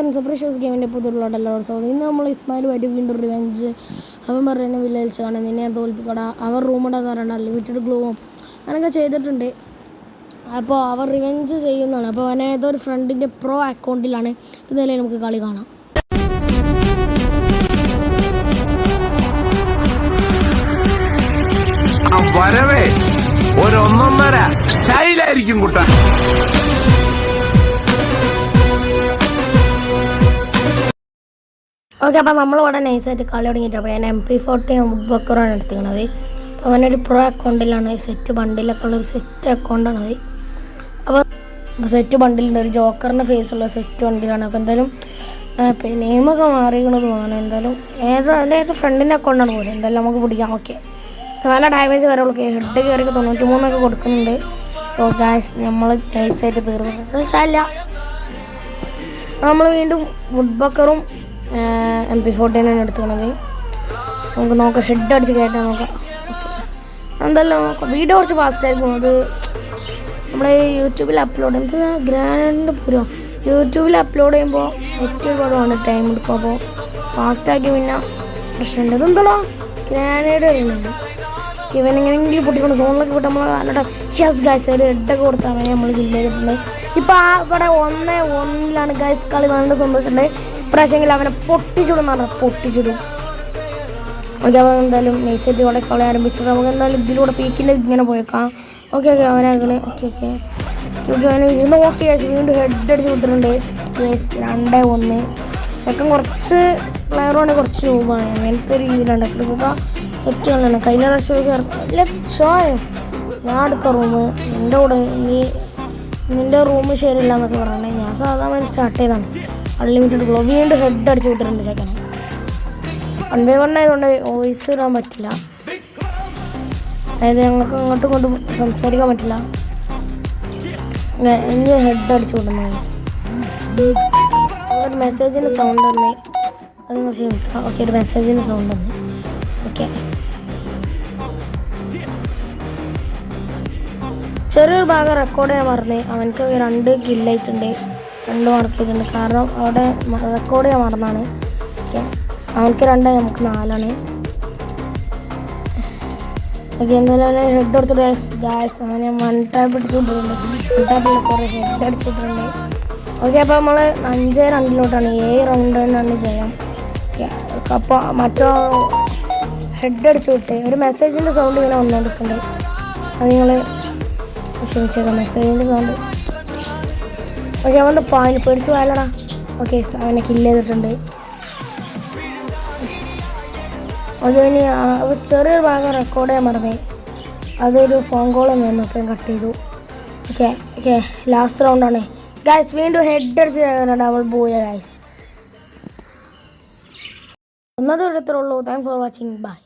Friends precious ഗെയിമിൻ്റെ പുതിയുള്ള എല്ലാവരും സ്വാഗതം. ഇന്ന് നമ്മൾ ഇസ്മായിലുമായിട്ട് വീണ്ടും റിവെഞ്ച്. അവൻ പറയുന്ന വില്ലേജ് കാണാൻ നിന്നെ തോൽപ്പിക്കട, അവർ റൂമിടാന്ന് പറയണ്ട, ലിമിറ്റഡ് ഗ്ലൂവും അങ്ങനെയൊക്കെ ചെയ്തിട്ടുണ്ട്. അപ്പോൾ അവർ റിവെഞ്ച് ചെയ്യുന്നതാണ്. അപ്പോൾ അവനെ ഏതൊരു ഫ്രണ്ടിൻ്റെ പ്രോ അക്കൗണ്ടിലാണ്. ഇന്നലെ നമുക്ക് കളി കാണാം. വരവേ ഒരൊന്നൊന്നര സ്റ്റൈലായിരിക്കും കുട്ട. ഓക്കെ, അപ്പോൾ നമ്മളിവിടെ നൈസായിട്ട് കളി തുടങ്ങിയിട്ട് അപ്പോൾ ഞാൻ MP40 ബക്കറാണ് എടുത്തിരിക്കണത്. അപ്പോൾ അവനൊരു പ്രോ അക്കൗണ്ടിലാണ് സെറ്റ് ബണ്ടിലൊക്കെ ഉള്ളൊരു സെറ്റ് അക്കൗണ്ടാണത്. അപ്പോൾ സെറ്റ് ബണ്ടിലുണ്ട്, ഒരു ജോക്കറിൻ്റെ ഫേസുള്ള സെറ്റ് ബണ്ടിലാണ്. അപ്പോൾ എന്തായാലും നെയിമൊക്കെ മാറിക്കണമെന്ന് തോന്നുന്നു. എന്തായാലും ഏത് ഫ്രണ്ടിൻ്റെ അക്കൗണ്ടാണ് പോകുന്നത്. എന്തായാലും നമുക്ക് പിടിക്കാം. ഓക്കെ, നല്ല ഡാമേജ് വരെയുള്ളൂ. ഹെഡ് കയറിയൊക്കെ 93 കൊടുക്കുന്നുണ്ട്. സോ ഗായ്സ്, നമ്മൾ നൈസായിട്ട് തീർന്നു വെച്ചാൽ നമ്മൾ വീണ്ടും വുഡ് ബക്കറും MP40 എടുത്തുക്കണത്. നമുക്ക് നോക്കാം, ഹെഡ് അടിച്ച് കയറ്റാൻ നോക്കാം. ഓക്കെ, എന്തായാലും നോക്കാം. വീഡിയോ കുറച്ച് ഫാസ്റ്റായിരിക്കും. അത് നമ്മുടെ യൂട്യൂബിൽ അപ്ലോഡ് എന്താ ഗ്രാൻഡിൻ്റെ പൂരം യൂട്യൂബിൽ അപ്ലോഡ് ചെയ്യുമ്പോൾ ഏറ്റവും കുറവാണ് ടൈം എടുക്കും. അപ്പോൾ ഫാസ്റ്റാക്കി പിന്നെ പ്രശ്നമുണ്ട്. ഇതെന്തോളോ ഗ്രാനേഡ് വരുന്നുണ്ട്. ഇവനെങ്ങനെയെങ്കിലും പൊട്ടിക്കൊണ്ട് സോണിലൊക്കെ പോയിട്ട് നമ്മൾ നല്ല ഷസ് ഗായ്സ് ഒരു ഹെഡൊക്കെ കൊടുത്താൽ അവനെ നമ്മൾ കില്ല് ചെയ്തിട്ടുണ്ട്. ഇപ്പോൾ ഇവിടെ 1-1 ഗായ്സ് കളി. നല്ല സന്തോഷമുണ്ട്. ഇപ്രാവശ്യമെങ്കിൽ അവനെ പൊട്ടിച്ചിടും പൊട്ടിച്ചിടും. ഓക്കെ, അപ്പോൾ എന്തായാലും നൈസായിട്ട് ഇവിടെ കളി ആരംഭിച്ചിട്ട് നമുക്ക് എന്തായാലും ഇതിലൂടെ പീക്കിൻ്റെ ഇങ്ങനെ പോയേക്കാം. ഓക്കെ അവനാകണേ. ഓക്കെ അവനെ ഇരുന്ന് ഓക്കെ ഗൈസ് വീണ്ടും ഹെഡ് അടിച്ച് വിട്ടിട്ടുണ്ട്. ഗൈസ് 2-1. ചെക്കൻ കുറച്ച് പ്ലെയറാണ്, കുറച്ച് രൂപമാണ്. അങ്ങനത്തെ ഒരു രീതിയിലാണ് എടുക്കുക. സെറ്റ് കളാണ്. കഴിഞ്ഞ പ്രാവശ്യം ഷോ ഞാൻ അടുത്ത റൂം എൻ്റെ കൂടെ നിൻ്റെ റൂം ശരിയില്ല എന്നൊക്കെ പറയണേ. ഞാൻ സാധാരണ സ്റ്റാർട്ട് ചെയ്താണ്. അൺലിമിറ്റഡ് ഗ്ലോ വീണ്ടും ഹെഡ് അടിച്ച് വിട്ടിട്ടുണ്ട് ചെക്കനെ. 1v1 ആയതുകൊണ്ട് വോയിസ് ഇടാൻ പറ്റില്ല. അതായത് ഞങ്ങൾക്ക് അങ്ങോട്ടും ഇങ്ങോട്ടും സംസാരിക്കാൻ പറ്റില്ല. ഇനി ഹെഡ് അടിച്ച് വിടുന്നു. ഒരു മെസ്സേജിൻ്റെ സൗണ്ട് തന്നെ അത് നിങ്ങൾ ക്ഷമിക്കാം. ഓക്കെ, ഒരു മെസ്സേജിൻ്റെ സൗണ്ട് തന്നെ. ഓക്കെ, ചെറിയൊരു ഭാഗം റെക്കോർഡ് ചെയ്യാൻ മറന്നേ. അവനക്ക് 2 കില്ലായിട്ടുണ്ട്, 2 മാർക്ക് ചെയ്തിട്ടുണ്ട്. കാരണം അവിടെ റെക്കോർഡ് ചെയ്യാൻ മറന്നാണ്. ഓക്കെ, അവനക്ക് 2 നമുക്ക് 4 ഓക്കെ, എന്തായാലും ഹെഡ് എടുത്തിട്ട് ഗായ്സ് അവനെ 1 ടാപ്പ് അടിച്ചുകൊണ്ടിട്ടുണ്ട്. 1 ടാപ്പില്ല, സോറി, ഹെഡ് അടിച്ചുകൊണ്ടിട്ടുണ്ട്. ഓക്കെ, അപ്പോൾ നമ്മൾ 5-2 7 റൗണ്ട് തന്നെയാണ് ജയം. ഓക്കെ, അപ്പോൾ മറ്റോ ഹെഡ് അടിച്ചു വിട്ട് ഒരു മെസ്സേജിൻ്റെ സൗണ്ട് ഇങ്ങനെ വന്നുകൊണ്ടിരിക്കുന്നുണ്ട്. അത് നിങ്ങൾ ക്ഷമിച്ചേക്കാം, മെസ്സേജിൻ്റെ സൗണ്ട്. ഓക്കെ, അവൻ്റെ പേടിച്ച് പോയാലടാ. ഓക്കെ, അവനെ കില്ല് ചെയ്തിട്ടുണ്ട്. ഓക്കെ, ഇനി ചെറിയൊരു ഭാഗം റെക്കോർഡ് ചെയ്യാൻ മറന്നേ. അതൊരു ഫോൺ കോൾ വന്നു, അപ്പം കട്ട് ചെയ്തു. ഓക്കെ ലാസ്റ്റ് റൗണ്ടാണ് ഗായ്സ്. വീണ്ടും ഹെഡ് അടിച്ച് ഡബിൾ പോയ ഗായ്സ്. ഒന്നതേ എടുത്തുള്ളൂ. Thanks for watching. ബൈ.